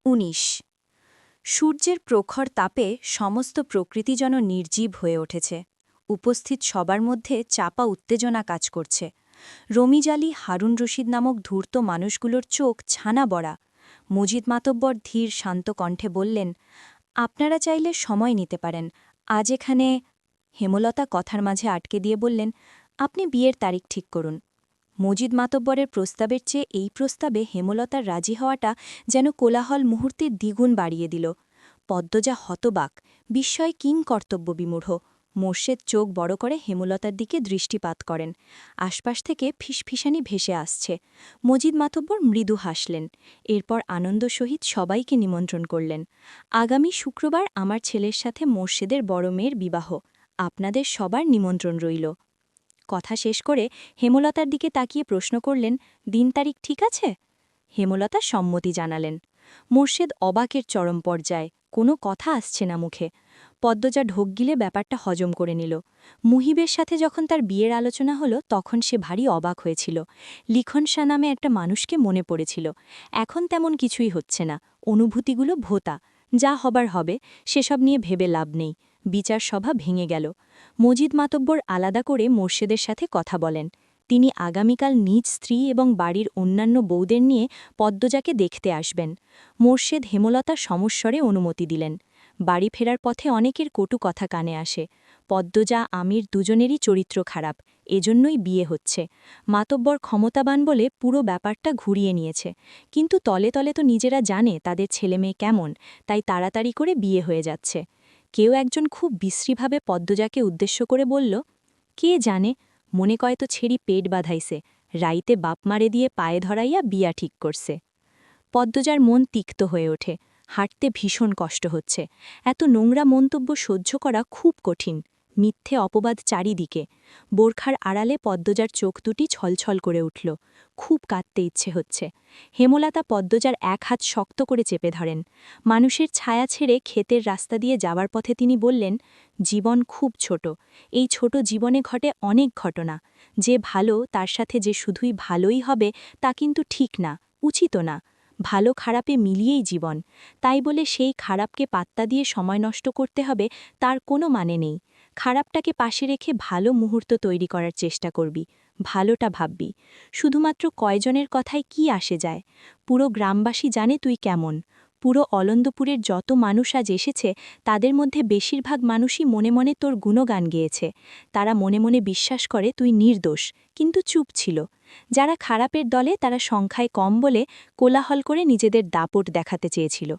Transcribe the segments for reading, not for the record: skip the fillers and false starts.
১৯ সূর্যের প্রখর তাপে সমস্ত প্রকৃতি যেন নির্জীব হয়ে উঠেছে। উপস্থিত সবার মধ্যে চাপা উত্তেজনা কাজ করছে। রমিজ আলী, হারুন রশিদ নামক ধূর্ত মানুষগুলোর চোখ ছানা বড়া। মজিদ মাতব্বর ধীর শান্ত কণ্ঠে বললেন, আপনারা চাইলে সময় নিতে পারেন। আজ এখানে। হেমলতা কথার মাঝে আটকে দিয়ে বললেন, আপনি বিয়ের তারিখ ঠিক করুন। মজিদ মাতব্বরের প্রস্তাবের চেয়ে এই প্রস্তাবে হেমলতার রাজি হওয়াটা যেন কোলাহল মুহূর্তে দ্বিগুণ বাড়িয়ে দিল। পদ্মজা হতবাক, বিস্ময় কিংকর্তব্য বিমূঢ়। মোর্শেদ চোখ বড় করে হেমলতার দিকে দৃষ্টিপাত করেন। আশপাশ থেকে ফিসফিসানি ভেসে আসছে। মজিদ মাতব্বর মৃদু হাসলেন। এরপর আনন্দ সহিত সবাইকে নিমন্ত্রণ করলেন। আগামী শুক্রবার আমার ছেলের সাথে মোর্শেদের বড় মেয়ের বিবাহ। আপনাদের সবার নিমন্ত্রণ রইল। কথা শেষ করে হেমলতার দিকে তাকিয়ে প্রশ্ন করলেন, দিন তারিখ ঠিক আছে? হেমলতা সম্মতি জানালেন। মোর্শেদ অবাকের চরম পর্যায়ে, কোনো কথা আসছে না মুখে। পদ্মজা ঢোক গিলে ব্যাপারটা হজম করে নিল। মুহিবের সাথে যখন তার বিয়ের আলোচনা হলো তখন সে ভারী অবাক হয়েছিল। লিখন শাহ নামে একটা মানুষকে মনে পড়েছিল। এখন তেমন কিছুই হচ্ছে না, অনুভূতিগুলো ভোতা। যা হবার হবে, সেসব নিয়ে ভেবে লাভ নেই। বিচার সভা ভেঙে গেল। মজিদ মাতব্বর আলাদা করে মোর্শেদের সাথে কথা বলেন। তিনি আগামীকাল নিজ স্ত্রী এবং বাড়ির অন্যান্য বউদের নিয়ে পদ্মজাকে দেখতে আসবেন। মোর্শেদ হেমলতা সমস্বরে অনুমতি দিলেন। বাড়ি ফেরার পথে অনেকের কটু কথা কানে আসে। পদ্মজা, আমির দুজনেরই চরিত্র খারাপ, এজন্যই বিয়ে হচ্ছে। মাতব্বর ক্ষমতাবান বলে পুরো ব্যাপারটা ঘুরিয়ে নিয়েছে। কিন্তু তলে তলে তো নিজেরা জানে তাদের ছেলেমেয়ে কেমন, তাই তাড়াতাড়ি করে বিয়ে হয়ে যাচ্ছে। কেউ একজন খুব বিশ্রীভাবে পদ্মজাকে উদ্দেশ্য করে বলল, কে জানে, মনে কয় তো ছেড়ি পেট বাঁধাইছে, রাইতে বাপ মারে দিয়ে পায়ে ধরাইয়া বিয়া ঠিক করছে। পদ্মজার মন তিক্ত হয়ে ওঠে। হাঁটতে ভীষণ কষ্ট হচ্ছে। এত নোংরা মন্তব্য সহ্য করা খুব কঠিন। মিথ্যে অপবাদ চারিদিকে। বোরখার আড়ালে পদ্মজার চোখ দুটি ছলছল করে উঠল। খুব কাঁদতে ইচ্ছে হচ্ছে। হেমলতা পদ্মজার এক হাত শক্ত করে চেপে ধরেন। মানুষের ছায়া ছেড়ে ক্ষেতের রাস্তা দিয়ে যাওয়ার পথে তিনি বললেন, জীবন খুব ছোট। এই ছোট জীবনে ঘটে অনেক ঘটনা। যে ভালো তার সাথে যে শুধুই ভালোই হবে তা কিন্তু ঠিক না, উচিত না। ভালো খারাপে মিলিয়েই জীবন। তাই বলে সেই খারাপকে পাত্তা দিয়ে সময় নষ্ট করতে হবে তার কোনো মানে নেই। খারাপটাকে পাশে রেখে ভালো মুহূর্ত তৈরি করার চেষ্টা করবি, ভালোটা ভাববি। শুধুমাত্র কয়জনের কথায় কি আসে যায়? পুরো গ্রামবাসী জানে তুই কেমন। পুরো অলন্দপুরের যত মানুষ আজ এসেছে তাদের মধ্যে বেশিরভাগ মানুষই মনে মনে তোর গুণগান গেয়েছে। তারা মনে মনে বিশ্বাস করে তুই নির্দোষ, কিন্তু চুপ ছিল। যারা খারাপের দলে তারা সংখ্যায় কম বলে কোলাহল করে নিজেদের দাপট দেখাতে চেয়েছিল।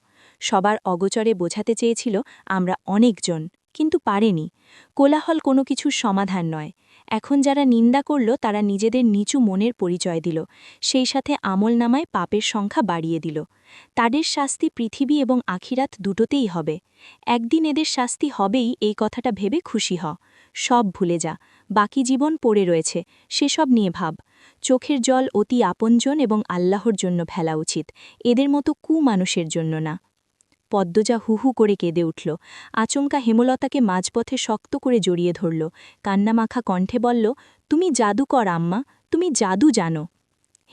সবার অগোচরে বোঝাতে চেয়েছিল আমরা অনেকজন, কিন্তু পারেনি। কোলাহল কোনো কিছুর সমাধান নয়। এখন যারা নিন্দা করল তারা নিজেদের নিচু মনের পরিচয় দিল, সেই সাথে আমলনামায় পাপের সংখ্যা বাড়িয়ে দিল। তাদের শাস্তি পৃথিবী এবং আখিরাত দুটোতেই হবে। একদিন এদের শাস্তি হবেই, এই কথাটা ভেবে খুশি হ। সব ভুলে যা, বাকি জীবন পড়ে রয়েছে, সেসব নিয়ে ভাব। চোখের জল অতি আপনজন এবং আল্লাহর জন্য ফেলা উচিত, এদের মতো মানুষের জন্য না। পদ্মজা হুহু করে কেঁদে উঠল। আচমকা হেমলতাকে মাঝপথে শক্ত করে জড়িয়ে ধরল। কান্নামাখা কণ্ঠে বলল, তুমি জাদুকর আম্মা, তুমি জাদু জানো।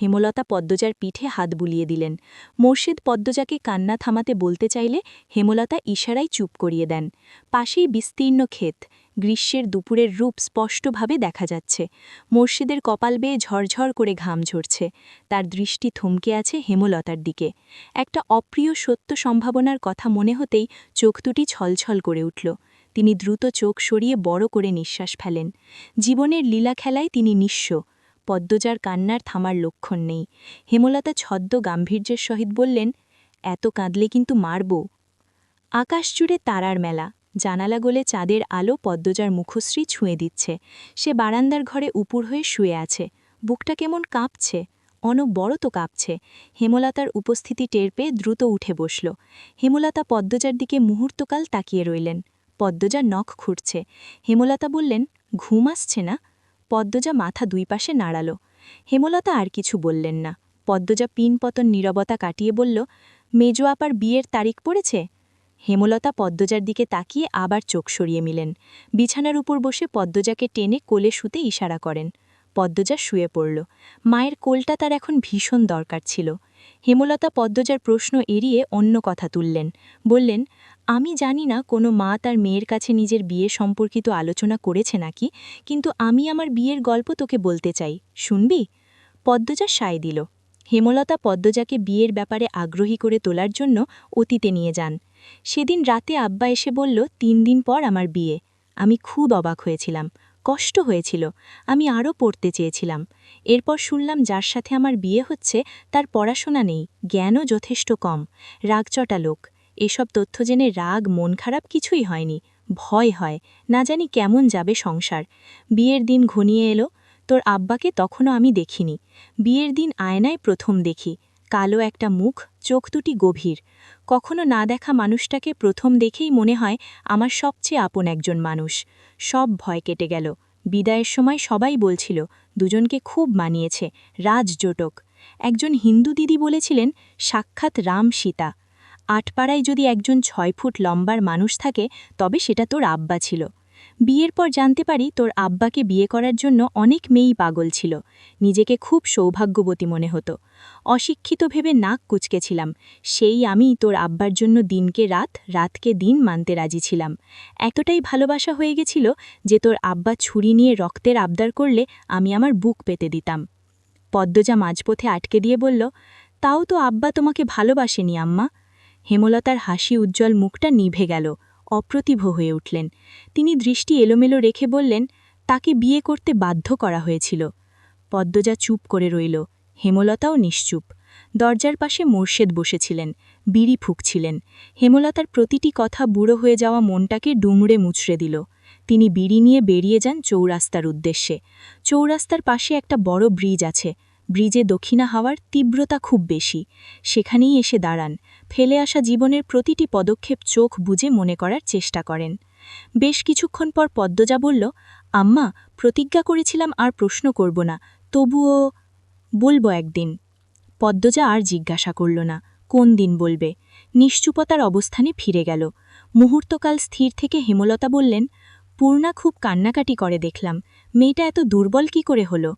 হেমলতা পদ্মজার পিঠে হাত বুলিয়ে দিলেন। মোর্শেদ পদ্মজাকে কান্না থামাতে বলতে চাইলে হেমলতা ইশারায় চুপ করিয়ে দেন। পাশেই বিস্তীর্ণ ক্ষেত, গ্রীষ্মের দুপুরের রূপ স্পষ্টভাবে দেখা যাচ্ছে। মোর্শেদের কপাল বেয়ে ঝরঝর করে ঘাম ঝরছে। তার দৃষ্টি থমকে আছে হেমলতার দিকে। একটা অপ্রিয় সত্য সম্ভাবনার কথা মনে হতেই চোখ দুটি ছলছল করে উঠল। তিনি দ্রুত চোখ সরিয়ে বড় করে নিঃশ্বাস ফেলেন। জীবনের লীলা খেলায় তিনি নিঃস্ব। পদ্মজার কান্নার থামার লক্ষণ নেই। হেমলতা ছদ্ম গাম্ভীর্যের সহিত বললেন, এত কাঁদলে কিন্তু মারব। আকাশ জুড়ে তারার মেলা, জানালা গোলে চাঁদের আলো পদ্মজার মুখশ্রী ছুঁয়ে দিচ্ছে। সে বারান্দার ঘরে উপুর হয়ে শুয়ে আছে। বুকটা কেমন কাঁপছে, অনবরত কাঁপছে। হেমলতার উপস্থিতি টের পেয়ে দ্রুত উঠে বসল। হেমলতা পদ্মজার দিকে মুহূর্তকাল তাকিয়ে রইলেন। পদ্মজা নখ খুঁড়ছে। হেমলতা বললেন, ঘুম আসছে না? পদ্মজা মাথা দুই পাশে নাড়াল। হেমলতা আর কিছু বললেন না। পদ্মজা পিনপতন নীরবতা কাটিয়ে বলল, মেজো আপার বিয়ের তারিখ পড়েছে? হেমলতা পদ্মজার দিকে তাকিয়ে আবার চোখ সরিয়ে মিলেন। বিছানার উপর বসে পদ্মজাকে টেনে কোলে শুতে ইশারা করেন। পদ্মজা শুয়ে পড়ল। মায়ের কোলটা তার এখন ভীষণ দরকার ছিল। হেমলতা পদ্মজার প্রশ্ন এড়িয়ে অন্য কথা তুললেন। বললেন, আমি জানি না কোনো মা তার মেয়ের কাছে নিজের বিয়ে সম্পর্কিত আলোচনা করেছে নাকি, কিন্তু আমি আমার বিয়ের গল্প তোকে বলতে চাই, শুনবি? পদ্মজা সায় দিল। হেমলতা পদ্মজাকে বিয়ের ব্যাপারে আগ্রহী করে তোলার জন্য অতীতে নিয়ে যান। সেদিন রাতে আব্বা এসে বলল, 3 দিন পর আমার বিয়ে। আমি খুব অবাক হয়েছিলাম, কষ্ট হয়েছিল, আমি আরও পড়তে চেয়েছিলাম। এরপর শুনলাম যার সাথে আমার বিয়ে হচ্ছে তার পড়াশোনা নেই, জ্ঞানও যথেষ্ট কম, রাগচটা লোক। এসব তথ্য জেনে রাগ মন খারাপ কিছুই হয়নি, ভয় হয়, না জানি কেমন যাবে সংসার। বিয়ের দিন ঘনিয়ে এলো। তোর আব্বাকে তখনও আমি দেখিনি। বিয়ের দিন আয়নায় প্রথম দেখি, কালো একটা মুখ, চোখ দুটি গভীর। কখনো না দেখা মানুষটাকে প্রথম দেখেই মনে হয় আমার সবচেয়ে আপন একজন মানুষ। সব ভয় কেটে গেল। বিদায়ের সময় সবাই বলছিল, দুজনকে খুব মানিয়েছে, রাজজোটক। একজন হিন্দু দিদি বলেছিলেন, সাক্ষাৎ রাম সীতা। আটপাড়ায় যদি একজন 6 ফুট লম্বার মানুষ থাকে তবে সেটা তোর আব্বা ছিল। বিয়ের পর জানতে পারি তোর আব্বাকে বিয়ে করার জন্য অনেক মেয়েই পাগল ছিল। নিজেকে খুব সৌভাগ্যবতী মনে হতো। অশিক্ষিত ভেবে নাক কুচকেছিলাম। সেই আমি তোর আব্বার জন্য দিনকে রাত, রাতকে দিন মানতে রাজি ছিলাম। এতটাই ভালোবাসা হয়ে গেছিল যে তোর আব্বা ছুরি নিয়ে রক্তের আবদার করলে আমি আমার বুক পেতে দিতাম। পদ্মজা মাঝপথে আটকে দিয়ে বলল, তাও তো আব্বা তোমাকে ভালোবাসেনি আম্মা। হেমলতার হাসি উজ্জ্বল মুখটা নিভে গেল, অপ্রতিভ হয়ে উঠলেন। তিনি দৃষ্টি এলোমেলো রেখে বললেন, তাকে বিয়ে করতে বাধ্য করা হয়েছিল। পদ্মজা চুপ করে রইল, হেমলতাও নিশ্চুপ। দরজার পাশে মোর্শেদ বসেছিলেন, বিড়ি ফুঁকছিলেন। হেমলতার প্রতিটি কথা বুড়ো হয়ে যাওয়া মনটাকে ডুমড়ে মুচড়ে দিল। তিনি বিড়ি নিয়ে বেরিয়ে যান চৌরাস্তার উদ্দেশ্যে। চৌরাস্তার পাশে একটা বড় ব্রিজ আছে। ব্রিজে দক্ষিণা হাওয়ার তীব্রতা খুব বেশি। সেখানেই এসে দাঁড়ান, ফেলে আসা জীবনের প্রতিটি পদক্ষেপ চোখ বুজে মনে করার চেষ্টা করেন। বেশ কিছুক্ষণ পর পদ্মজা বলল, আম্মা, প্রতিজ্ঞা করেছিলাম আর প্রশ্ন করব না, তবুও বলবো একদিন। পদ্মজা আর জিজ্ঞাসা করল না, কোন দিন বলবে। নিশ্চুপতার অবস্থানে ফিরে গেল। মুহূর্তকাল স্থির থেকে হেমলতা বললেন, পূর্ণা খুব কান্নাকাটি করে দেখলাম, মেয়েটা এত দুর্বল কি করে হলো?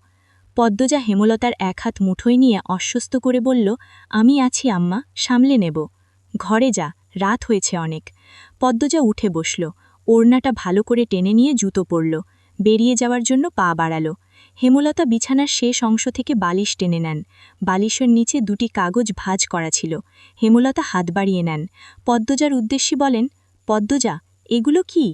পদ্মজা হেমলতার এক হাত মুঠোয় নিয়ে অস্বস্ত করে বলল, আমি আছি আম্মা, সামলে নেব। ঘরে যা, রাত হয়েছে অনেক। পদ্মজা উঠে বসল, ওড়নাটা ভালো করে টেনে নিয়ে জুতো পরল, বেরিয়ে যাওয়ার জন্য পা বাড়াল। হেমলতা বিছানার শেষ অংশ থেকে বালিশ টেনে নেন। বালিশের নিচে 2টি কাগজ ভাঁজ করা ছিল। হেমলতা হাত বাড়িয়ে নেন। পদ্মজার উদ্দেশ্যে বলেন, পদ্মজা, এগুলো কি?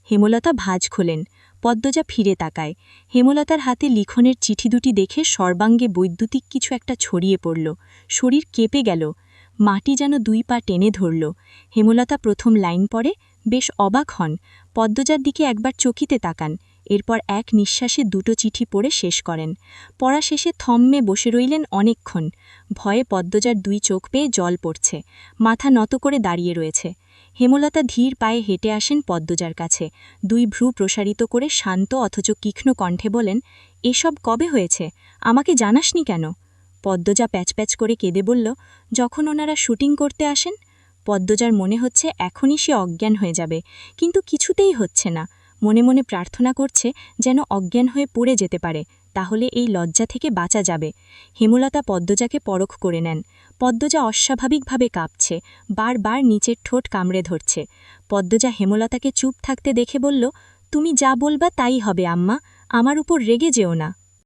হেমলতা ভাঁজ খোলেন। পদ্মজা ফিরে তাকায়। হেমলতার হাতে লিখনের চিঠি দুটি দেখে সর্বাঙ্গে বৈদ্যুতিক কিছু একটা ছড়িয়ে পড়ল। শরীর কেঁপে গেল। মাটি যেন 2 পা টেনে ধরল। হেমলতা প্রথম লাইন পড়ে, বেশ অবাক হন। পদ্মজার দিকে একবার চকিতে তাকান, এরপর এক নিঃশ্বাসে 2টো চিঠি পড়ে শেষ করেন। পড়া শেষে থম্মে বসে রইলেন অনেকক্ষণ। ভয়ে পদ্মজার 2 চোখ পেয়ে জল পড়ছে। মাথা নত করে দাঁড়িয়ে রয়েছে। হেমলতা ধীর পায়ে হেঁটে আসেন পদ্মজার কাছে। 2 ভ্রু প্রসারিত করে শান্ত অথচ তীক্ষ্ণ কণ্ঠে বলেন, এসব কবে হয়েছে? আমাকে জানাসনি কেন? পদ্মজা প্যাচপ্যাচ করে কেঁদে বলল, যখন ওনারা শুটিং করতে আসেন। পদ্মজার মনে হচ্ছে এখনই সে অজ্ঞান হয়ে যাবে, কিন্তু কিছুতেই হচ্ছে না। মনে মনে প্রার্থনা করছে যেন অজ্ঞান হয়ে পড়ে যেতে পারে, তাহলে এই লজ্জা থেকে বাঁচা যাবে। হেমলতা পদ্মজাকে পরখ করে নেন। পদ্মজা অস্বাভাবিকভাবে কাঁপছে, বারবার নিচের ঠোঁট কামড়ে ধরছে। পদ্মজা হেমলতাকে চুপ থাকতে দেখে বলল, তুমি যা বলবা তাই হবে আম্মা, আমার উপর রেগে যেও না।